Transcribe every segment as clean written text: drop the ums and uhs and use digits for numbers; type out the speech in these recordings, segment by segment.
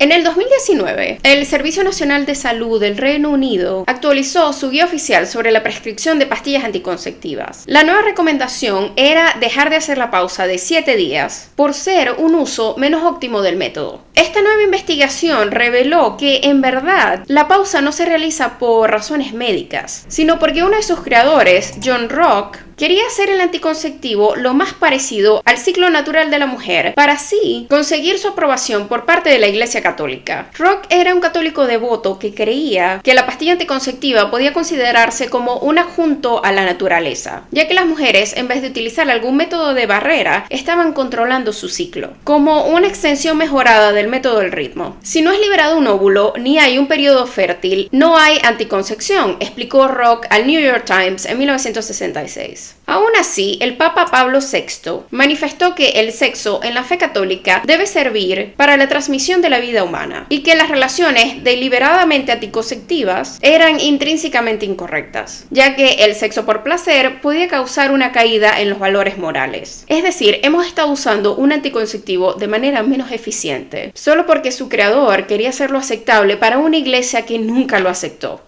En el 2019, el Servicio Nacional de Salud del Reino Unido actualizó su guía oficial sobre la prescripción de pastillas anticonceptivas. La nueva recomendación era dejar de hacer la pausa de 7 días por ser un uso menos óptimo del método. Esta nueva investigación reveló que, en verdad, la pausa no se realiza por razones médicas, sino porque uno de sus creadores, John Rock, quería hacer el anticonceptivo lo más parecido al ciclo natural de la mujer para así conseguir su aprobación por parte de la Iglesia Católica. Rock era un católico devoto que creía que la pastilla anticonceptiva podía considerarse como un adjunto a la naturaleza, ya que las mujeres, en vez de utilizar algún método de barrera, estaban controlando su ciclo, como una extensión mejorada del método del ritmo. Si no es liberado un óvulo ni hay un periodo fértil, no hay anticoncepción, explicó Rock al New York Times en 1966. Aún así, el Papa Pablo VI manifestó que el sexo en la fe católica debe servir para la transmisión de la vida humana y que las relaciones deliberadamente anticonceptivas eran intrínsecamente incorrectas, ya que el sexo por placer podía causar una caída en los valores morales. Es decir, hemos estado usando un anticonceptivo de manera menos eficiente, solo porque su creador quería hacerlo aceptable para una iglesia que nunca lo aceptó.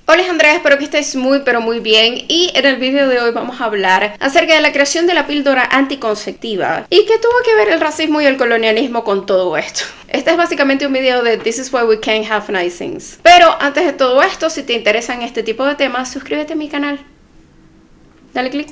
Hola, Andrea, espero que estés muy bien y en el video de hoy vamos a hablar acerca de la creación de la píldora anticonceptiva y que tuvo que ver el racismo y el colonialismo con todo esto. Este es básicamente un video de This is why we can't have nice things. Pero antes de todo esto, si te interesan este tipo de temas, suscríbete a mi canal. Dale click.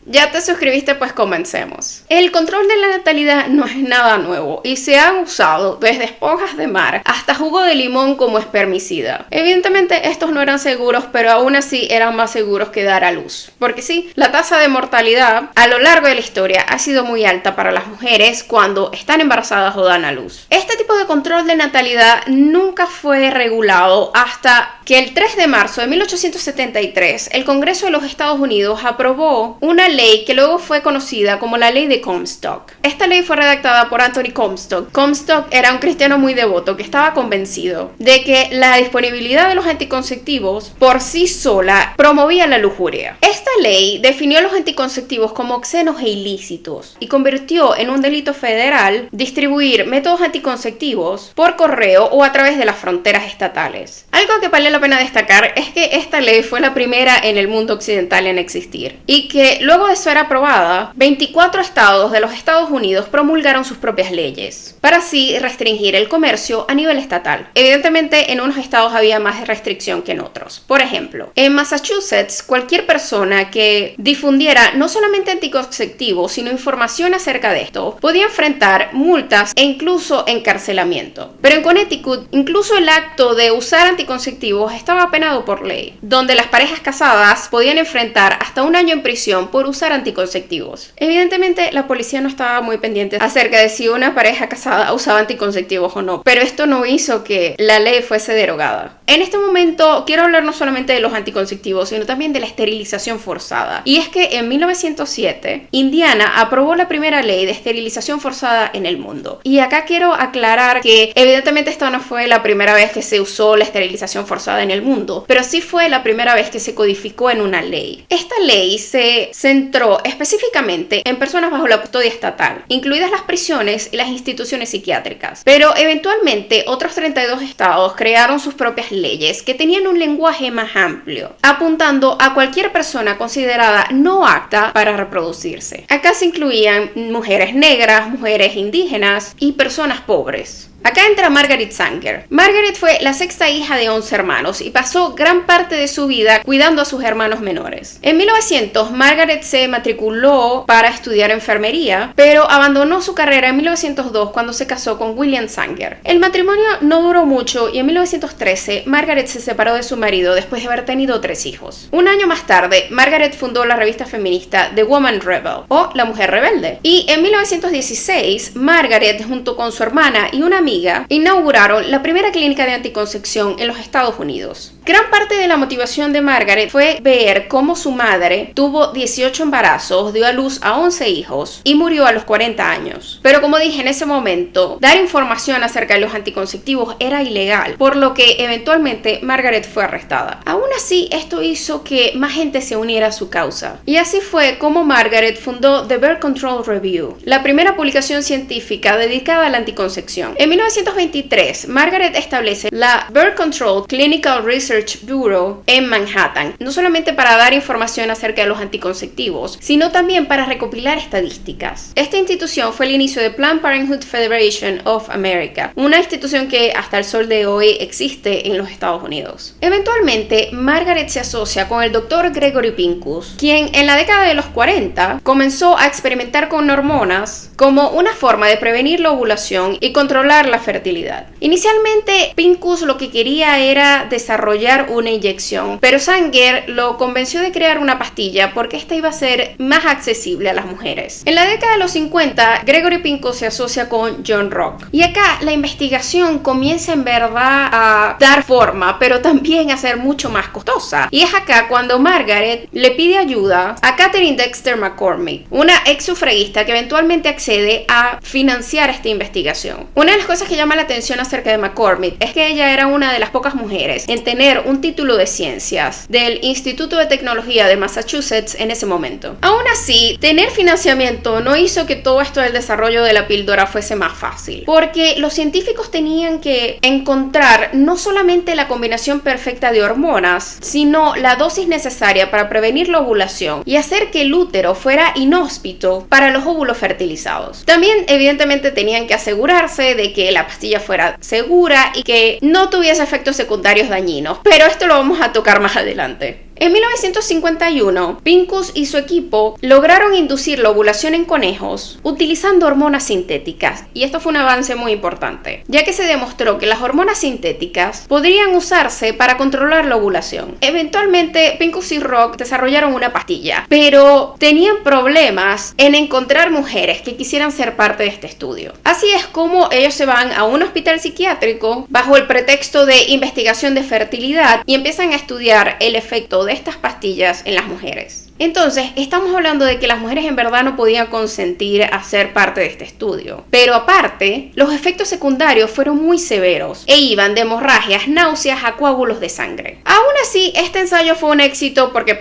¿Ya te suscribiste? Pues comencemos. El control de la natalidad no es nada nuevo y se han usado desde esponjas de mar hasta jugo de limón como espermicida. Evidentemente estos no eran seguros, pero aún así eran más seguros que dar a luz. Porque sí, la tasa de mortalidad a lo largo de la historia ha sido muy alta para las mujeres cuando están embarazadas o dan a luz. Este tipo de control de natalidad nunca fue regulado hasta que el 3 de marzo de 1873 el Congreso de los Estados Unidos aprobó una ley que luego fue conocida como la ley de Comstock. Esta ley fue redactada por Anthony Comstock. Comstock era un cristiano muy devoto que estaba convencido de que la disponibilidad de los anticonceptivos por sí sola promovía la lujuria. Esta ley definió los anticonceptivos como obscenos e ilícitos y convirtió en un delito federal distribuir métodos anticonceptivos por correo o a través de las fronteras estatales. Algo que vale la pena destacar es que esta ley fue la primera en el mundo occidental en existir y que luego de ser aprobada, 24 estados de los Estados Unidos promulgaron sus propias leyes para así restringir el comercio a nivel estatal. Evidentemente, en unos estados había más restricción que en otros. Por ejemplo, en Massachusetts, cualquier persona que difundiera no solamente anticonceptivos, sino información acerca de esto, podía enfrentar multas e incluso encarcelamiento. Pero en Connecticut, incluso el acto de usar anticonceptivos estaba penado por ley, donde las parejas casadas podían enfrentar hasta 1 año en prisión por usar anticonceptivos. Evidentemente, la policía no estaba muy pendiente acerca de si una pareja casada usaba anticonceptivos o no, pero esto no hizo que la ley fuese derogada. En este momento quiero hablar no solamente de los anticonceptivos, sino también de la esterilización forzada. Y es que en 1907, Indiana aprobó la primera ley de esterilización forzada en el mundo. Y acá quiero aclarar que evidentemente esta no fue la primera vez que se usó la esterilización forzada en el mundo, pero sí fue la primera vez que se codificó en una ley. Esta ley se centró específicamente en personas bajo la custodia estatal, incluidas las prisiones y las instituciones psiquiátricas. Pero eventualmente otros 32 estados crearon sus propias leyes que tenían un lenguaje más amplio, apuntando a cualquier persona considerada no apta para reproducirse. Acá se incluían mujeres negras, mujeres indígenas y personas pobres. Acá entra Margaret Sanger. Margaret fue la sexta hija de 11 hermanos y pasó gran parte de su vida cuidando a sus hermanos menores. En 1900, Margaret se matriculó para estudiar enfermería, pero abandonó su carrera en 1902 cuando se casó con William Sanger. El matrimonio no duró mucho y en 1913, Margaret se separó de su marido después de haber tenido 3 hijos. Un año más tarde, Margaret fundó la revista feminista The Woman Rebel, o La Mujer Rebelde. Y en 1916, Margaret, junto con su hermana y una amiga, amiga inauguraron la primera clínica de anticoncepción en los Estados Unidos. Gran parte de la motivación de Margaret fue ver cómo su madre tuvo 18 embarazos, dio a luz a 11 hijos y murió a los 40 años. Pero como dije en ese momento, dar información acerca de los anticonceptivos era ilegal, por lo que eventualmente Margaret fue arrestada. Aún así, esto hizo que más gente se uniera a su causa. Y así fue como Margaret fundó The Birth Control Review, la primera publicación científica dedicada a la anticoncepción. En 1923, Margaret establece la Birth Control Clinical Research Bureau en Manhattan, no solamente para dar información acerca de los anticonceptivos, sino también para recopilar estadísticas. Esta institución fue el inicio de Planned Parenthood Federation of America, una institución que hasta el sol de hoy existe en los Estados Unidos. Eventualmente, Margaret se asocia con el Dr. Gregory Pincus, quien en la década de los 40 comenzó a experimentar con hormonas como una forma de prevenir la ovulación y controlar la fertilidad. Inicialmente, Pincus lo que quería era desarrollar una inyección, pero Sanger lo convenció de crear una pastilla porque esta iba a ser más accesible a las mujeres. En la década de los 50, Gregory Pincus se asocia con John Rock. Y acá la investigación comienza en verdad a dar forma, pero también a ser mucho más costosa. Y es acá cuando Margaret le pide ayuda a Catherine Dexter McCormick, una ex sufragista que eventualmente accede a financiar esta investigación. Una de las cosas que llama la atención acerca de McCormick es que ella era una de las pocas mujeres en tener un título de ciencias del Instituto de Tecnología de Massachusetts en ese momento. Aún así, tener financiamiento no hizo que todo esto del desarrollo de la píldora fuese más fácil, porque los científicos tenían que encontrar no solamente la combinación perfecta de hormonas, sino la dosis necesaria para prevenir la ovulación y hacer que el útero fuera inhóspito para los óvulos fertilizados. También, evidentemente, tenían que asegurarse de que la pastilla fuera segura y que no tuviese efectos secundarios dañinos, pero esto lo vamos a tocar más adelante. En 1951, Pincus y su equipo lograron inducir la ovulación en conejos utilizando hormonas sintéticas, y esto fue un avance muy importante, ya que se demostró que las hormonas sintéticas podrían usarse para controlar la ovulación. Eventualmente, Pincus y Rock desarrollaron una pastilla, pero tenían problemas en encontrar mujeres que quisieran ser parte de este estudio. Así es como ellos se van a un hospital psiquiátrico bajo el pretexto de investigación de fertilidad y empiezan a estudiar el efecto de estas pastillas en las mujeres. Entonces, estamos hablando de que las mujeres en verdad no podían consentir a ser parte de este estudio. Pero aparte, los efectos secundarios fueron muy severos e iban de hemorragias, náuseas a coágulos de sangre. Aún así, este ensayo fue un éxito porque,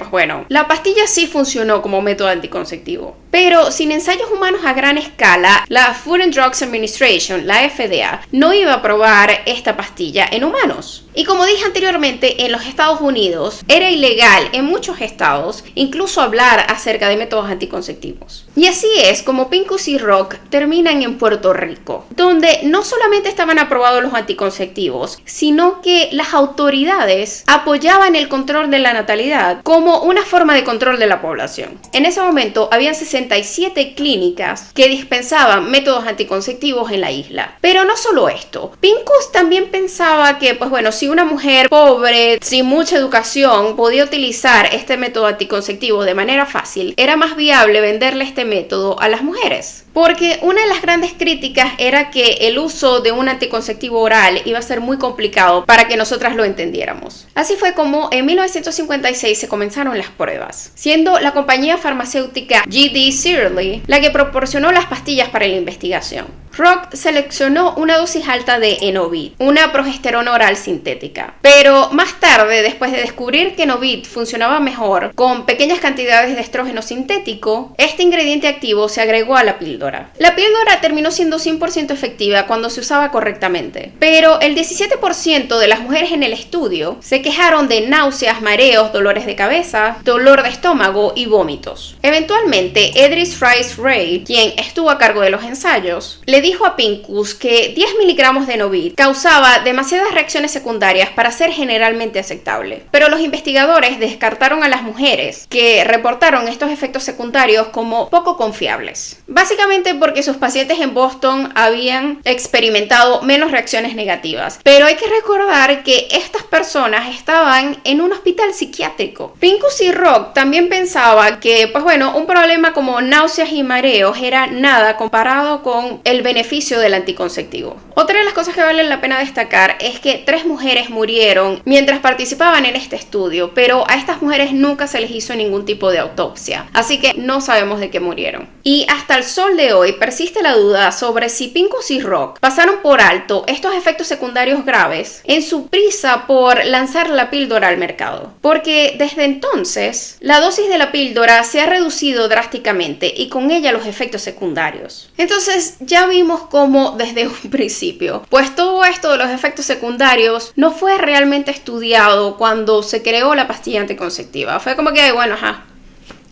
la pastilla sí funcionó como método anticonceptivo. Pero sin ensayos humanos a gran escala, la Food and Drugs Administration, la FDA, no iba a probar esta pastilla en humanos. Y como dije anteriormente, en los Estados Unidos era ilegal en muchos estados incluso hablar acerca de métodos anticonceptivos. Y así es como Pincus y Rock terminan en Puerto Rico, donde no solamente estaban aprobados los anticonceptivos, sino que las autoridades apoyaban el control de la natalidad como una forma de control de la población. En ese momento habían 67 clínicas que dispensaban métodos anticonceptivos en la isla. Pero no solo esto, Pincus también pensaba que, si una mujer pobre, sin mucha educación, podía utilizar este método anticonceptivo de manera fácil, era más viable venderle este método a las mujeres. Porque una de las grandes críticas era que el uso de un anticonceptivo oral iba a ser muy complicado para que nosotras lo entendiéramos. Así fue como en 1956 se comenzaron las pruebas, siendo la compañía farmacéutica G.D. Searle la que proporcionó las pastillas para la investigación. Rock seleccionó una dosis alta de Enovid, una progesterona oral sintética. Pero más tarde, después de descubrir que Enovid funcionaba mejor con pequeñas cantidades de estrógeno sintético, este ingrediente activo se agregó a la píldora. La píldora terminó siendo 100% efectiva cuando se usaba correctamente, pero el 17% de las mujeres en el estudio se quejaron de náuseas, mareos, dolores de cabeza, dolor de estómago y vómitos. Eventualmente, Edris Rice Ray, quien estuvo a cargo de los ensayos, le dijo a Pincus que 10 miligramos de Enovid causaba demasiadas reacciones secundarias para ser generalmente aceptable. Pero los investigadores descartaron a las mujeres que reportaron estos efectos secundarios como poco confiables. Básicamente porque sus pacientes en Boston habían experimentado menos reacciones negativas. Pero hay que recordar que estas personas estaban en un hospital psiquiátrico. Pincus y Rock también pensaban que, un problema como náuseas y mareos era nada comparado con el beneficio del anticonceptivo. Otra de las cosas que vale la pena destacar es que 3 mujeres murieron mientras participaban en este estudio, pero a estas mujeres nunca se les hizo ningún tipo de autopsia, así que no sabemos de qué murieron. Y hasta el sol de hoy persiste la duda sobre si Pincus y Rock pasaron por alto estos efectos secundarios graves en su prisa por lanzar la píldora al mercado, porque desde entonces la dosis de la píldora se ha reducido drásticamente y con ella los efectos secundarios. Entonces ya vimos cómo desde un principio, pues todo esto de los efectos secundarios no fue realmente estudiado cuando se creó la pastilla anticonceptiva. Fue como que, bueno,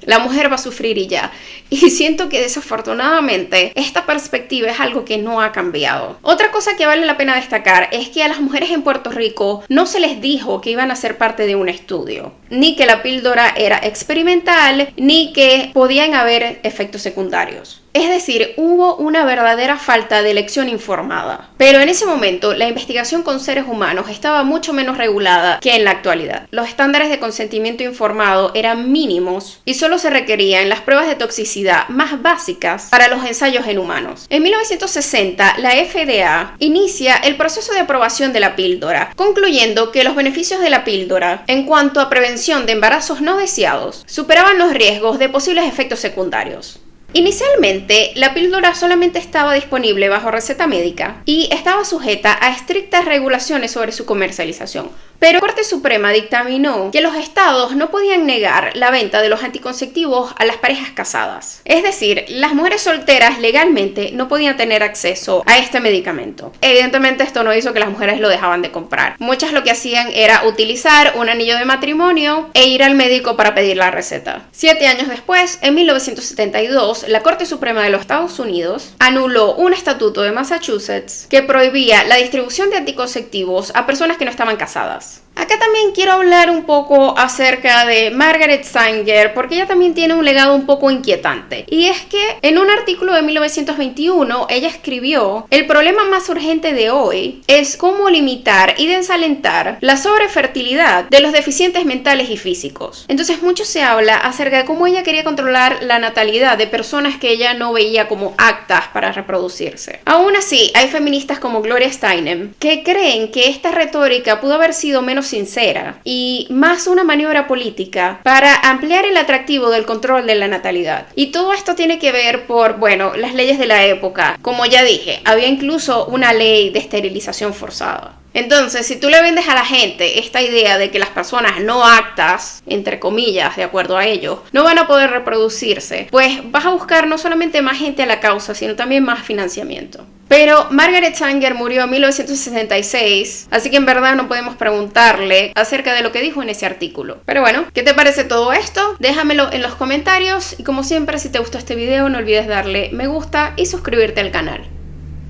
la mujer va a sufrir y ya. Y siento que desafortunadamente esta perspectiva es algo que no ha cambiado. Otra cosa que vale la pena destacar es que a las mujeres en Puerto Rico no se les dijo que iban a ser parte de un estudio, ni que la píldora era experimental, ni que podían haber efectos secundarios. Es decir, hubo una verdadera falta de elección informada. Pero en ese momento, la investigación con seres humanos estaba mucho menos regulada que en la actualidad. Los estándares de consentimiento informado eran mínimos y solo se requerían las pruebas de toxicidad más básicas para los ensayos en humanos. En 1960, la FDA inicia el proceso de aprobación de la píldora, concluyendo que los beneficios de la píldora en cuanto a prevención de embarazos no deseados superaban los riesgos de posibles efectos secundarios. Inicialmente, la píldora solamente estaba disponible bajo receta médica y estaba sujeta a estrictas regulaciones sobre su comercialización. Pero la Corte Suprema dictaminó que los estados no podían negar la venta de los anticonceptivos a las parejas casadas. Es decir, las mujeres solteras legalmente no podían tener acceso a este medicamento. Evidentemente esto no hizo que las mujeres lo dejaban de comprar. Muchas lo que hacían era utilizar un anillo de matrimonio e ir al médico para pedir la receta. 7 años después, en 1972, la Corte Suprema de los Estados Unidos anuló un estatuto de Massachusetts que prohibía la distribución de anticonceptivos a personas que no estaban casadas. Acá también quiero hablar un poco acerca de Margaret Sanger, porque ella también tiene un legado un poco inquietante. Y es que en un artículo de 1921 ella escribió: el problema más urgente de hoy es cómo limitar y desalentar la sobrefertilidad de los deficientes mentales y físicos. Entonces mucho se habla acerca de cómo ella quería controlar la natalidad de personas que ella no veía como aptas para reproducirse. Aún así, hay feministas como Gloria Steinem que creen que esta retórica pudo haber sido menos sincera y más una maniobra política para ampliar el atractivo del control de la natalidad. Y todo esto tiene que ver por, bueno, las leyes de la época. Como ya dije, había incluso una ley de esterilización forzada. Entonces, si tú le vendes a la gente esta idea de que las personas no aptas, entre comillas, de acuerdo a ellos, no van a poder reproducirse, pues vas a buscar no solamente más gente a la causa, sino también más financiamiento. Pero Margaret Sanger murió en 1966, así que en verdad no podemos preguntarle acerca de lo que dijo en ese artículo. Pero bueno, ¿qué te parece todo esto? Déjamelo en los comentarios y como siempre, si te gustó este video no olvides darle me gusta y suscribirte al canal.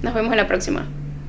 Nos vemos en la próxima.